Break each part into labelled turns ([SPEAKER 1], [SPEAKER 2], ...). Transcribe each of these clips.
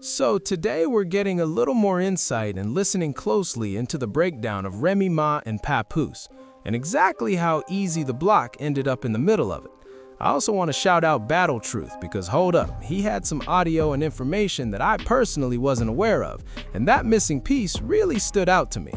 [SPEAKER 1] So today we're getting a little more insight and listening closely into the breakdown of Remy Ma and Papoose, and exactly how easy the block ended up in the middle of it. I also want to shout out Battle Truth because hold up, he had some audio and information that I personally wasn't aware of, and that missing piece really stood out to me.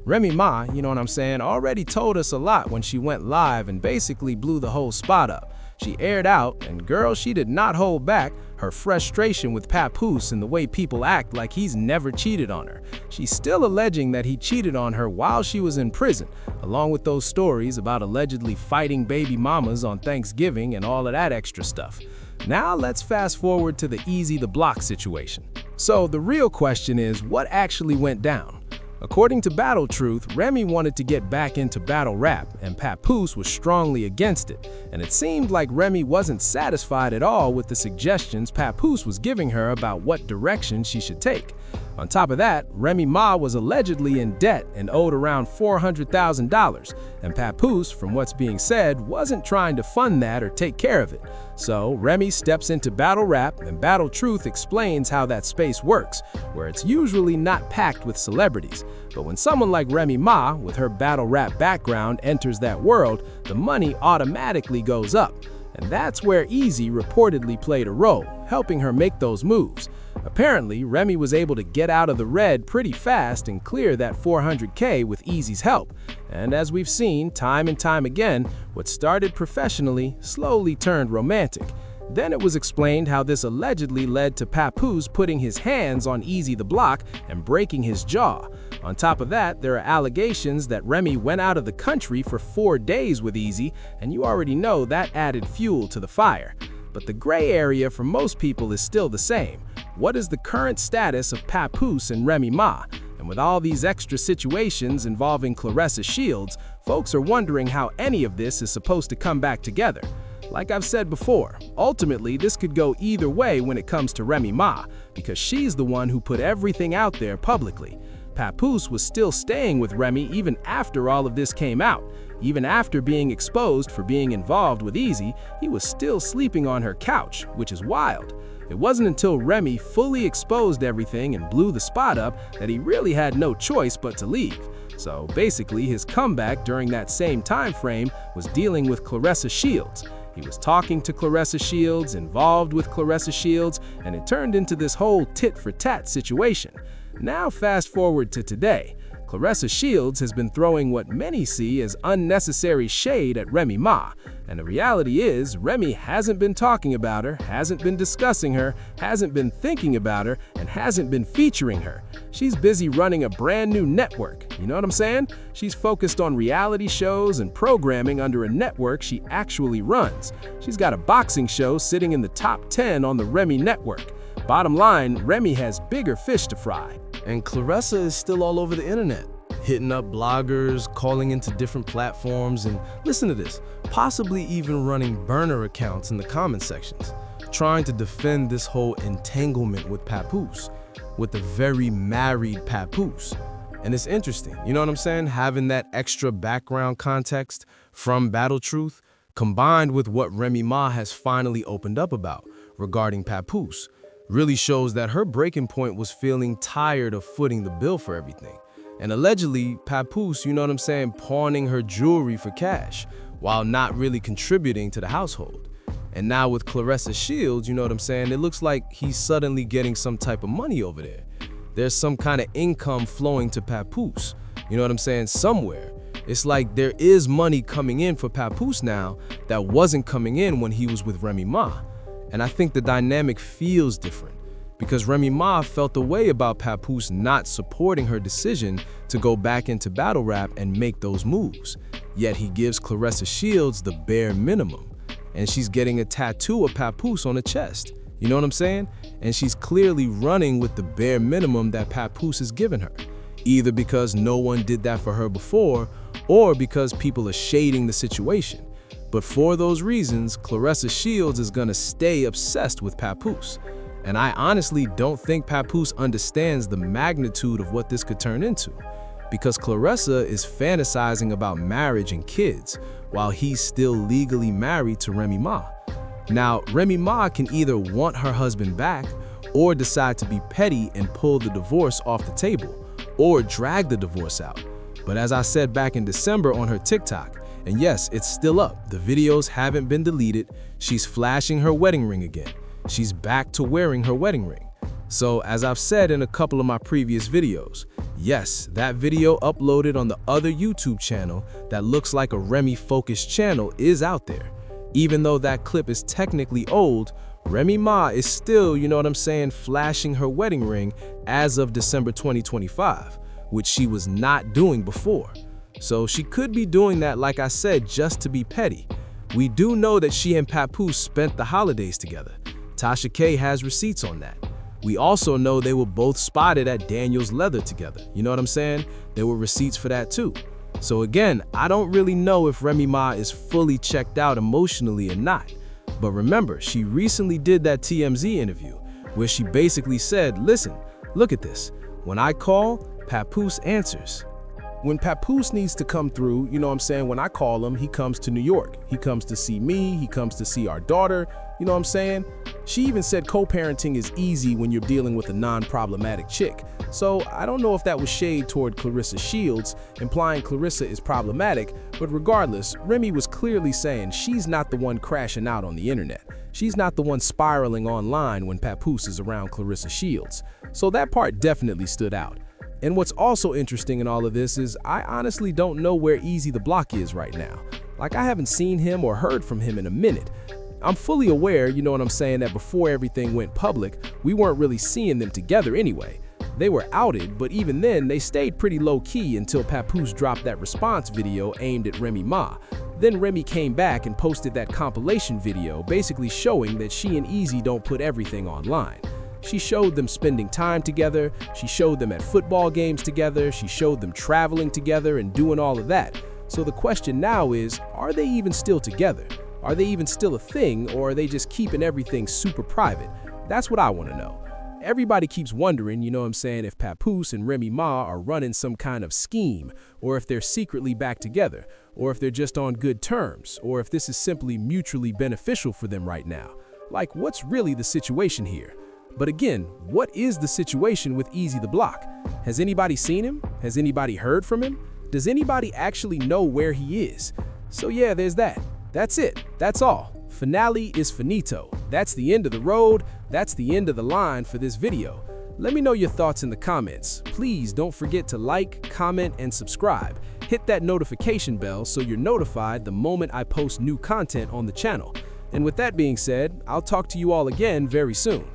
[SPEAKER 1] Remy Ma, you know what I'm saying, already told us a lot when she went live and basically blew the whole spot up. She aired out, and girl, she did not hold back her frustration with Papoose and the way people act like he's never cheated on her. She's still alleging that he cheated on her while she was in prison, along with those stories about allegedly fighting baby mamas on Thanksgiving and all of that extra stuff. Now let's fast forward to the Easy the Block situation. So the real question is, what actually went down? According to Battle Truth, Remy wanted to get back into battle rap, and Papoose was strongly against it, and it seemed like Remy wasn't satisfied at all with the suggestions Papoose was giving her about what direction she should take. On top of that, Remy Ma was allegedly in debt and owed around $400,000, and Papoose, from what's being said, wasn't trying to fund that or take care of it. So Remy steps into battle rap, and Battle Truth explains how that space works, where it's usually not packed with celebrities. But when someone like Remy Ma, with her battle rap background, enters that world, the money automatically goes up. And that's where Easy reportedly played a role, helping her make those moves. Apparently, Remy was able to get out of the red pretty fast and clear that $400K with Easy's help. And as we've seen time and time again, what started professionally slowly turned romantic. Then it was explained how this allegedly led to Papoose putting his hands on Easy the Block and breaking his jaw. On top of that, there are allegations that Remy went out of the country for 4 days with Easy, and you already know that added fuel to the fire. But the gray area for most people is still the same. What is the current status of Papoose and Remy Ma? And with all these extra situations involving Claressa Shields, folks are wondering how any of this is supposed to come back together. Like I've said before, ultimately this could go either way when it comes to Remy Ma, because she's the one who put everything out there publicly. Papoose was still staying with Remy even after all of this came out. Even after being exposed for being involved with Easy, he was still sleeping on her couch, which is wild. It wasn't until Remy fully exposed everything and blew the spot up that he really had no choice but to leave. So basically his comeback during that same time frame was dealing with Claressa Shields. He was talking to Claressa Shields, involved with Claressa Shields, and it turned into this whole tit-for-tat situation. Now fast forward to today. Claressa Shields has been throwing what many see as unnecessary shade at Remy Ma. And the reality is, Remy hasn't been talking about her, hasn't been discussing her, hasn't been thinking about her, and hasn't been featuring her. She's busy running a brand new network, you know what I'm saying? She's focused on reality shows and programming under a network she actually runs. She's got a boxing show sitting in the top 10 on the Remy network. Bottom line, Remy has bigger fish to fry.
[SPEAKER 2] And Claressa is still all over the internet, hitting up bloggers, calling into different platforms, and listen to this, possibly even running burner accounts in the comment sections, trying to defend this whole entanglement with Papoose, with the very married Papoose. And it's interesting, you know what I'm saying? Having that extra background context from Battle Truth combined with what Remy Ma has finally opened up about regarding Papoose really shows that her breaking point was feeling tired of footing the bill for everything. And allegedly, Papoose, you know what I'm saying, pawning her jewelry for cash while not really contributing to the household. And now with Claressa Shields, you know what I'm saying, it looks like he's suddenly getting some type of money over there. There's some kind of income flowing to Papoose, you know what I'm saying, somewhere. It's like there is money coming in for Papoose now that wasn't coming in when he was with Remy Ma. And I think the dynamic feels different because Remy Ma felt the way about Papoose not supporting her decision to go back into battle rap and make those moves. Yet he gives Claressa Shields the bare minimum. And she's getting a tattoo of Papoose on the chest. You know what I'm saying? And she's clearly running with the bare minimum that Papoose has given her. Either because no one did that for her before, or because people are shading the situation. But for those reasons, Claressa Shields is gonna stay obsessed with Papoose. And I honestly don't think Papoose understands the magnitude of what this could turn into. Because Claressa is fantasizing about marriage and kids, while he's still legally married to Remy Ma. Now, Remy Ma can either want her husband back, or decide to be petty and pull the divorce off the table, or drag the divorce out. But as I said back in December on her TikTok, and yes, it's still up, the videos haven't been deleted, she's flashing her wedding ring again. She's back to wearing her wedding ring. So as I've said in a couple of my previous videos, yes, that video uploaded on the other YouTube channel that looks like a Remy-focused channel is out there. Even though that clip is technically old, Remy Ma is still, you know what I'm saying, flashing her wedding ring as of December 2025, which she was not doing before. So she could be doing that, like I said, just to be petty. We do know that she and Papoose spent the holidays together. Tasha K has receipts on that. We also know they were both spotted at Daniel's Leather together. You know what I'm saying? There were receipts for that too. So again, I don't really know if Remy Ma is fully checked out emotionally or not. But remember, she recently did that TMZ interview where she basically said, listen, look at this. When I call, Papoose answers.
[SPEAKER 1] When Papoose needs to come through, you know what I'm saying, when I call him, he comes to New York. He comes to see me, he comes to see our daughter, you know what I'm saying? She even said co-parenting is easy when you're dealing with a non-problematic chick. So I don't know if that was shade toward Claressa Shields, implying Claressa is problematic, but regardless, Remy was clearly saying she's not the one crashing out on the internet. She's not the one spiraling online when Papoose is around Claressa Shields. So that part definitely stood out. And what's also interesting in all of this is I honestly don't know where Easy the Block is right now. Like, I haven't seen him or heard from him in a minute. I'm fully aware, you know what I'm saying, that before everything went public, we weren't really seeing them together anyway. They were outed, but even then, they stayed pretty low-key until Papoose dropped that response video aimed at Remy Ma. Then Remy came back and posted that compilation video, basically showing that she and Easy don't put everything online. She showed them spending time together, she showed them at football games together, she showed them traveling together and doing all of that. So the question now is, are they even still together? Are they even still a thing, or are they just keeping everything super private? That's what I want to know. Everybody keeps wondering, you know what I'm saying, if Papoose and Remy Ma are running some kind of scheme, or if they're secretly back together, or if they're just on good terms, or if this is simply mutually beneficial for them right now. Like, what's really the situation here? But again, what is the situation with Easy the Block? Has anybody seen him? Has anybody heard from him? Does anybody actually know where he is? So yeah, there's that. That's it. That's all. Finale is finito. That's the end of the road. That's the end of the line for this video. Let me know your thoughts in the comments. Please don't forget to like, comment, and subscribe. Hit that notification bell so you're notified the moment I post new content on the channel. And with that being said, I'll talk to you all again very soon.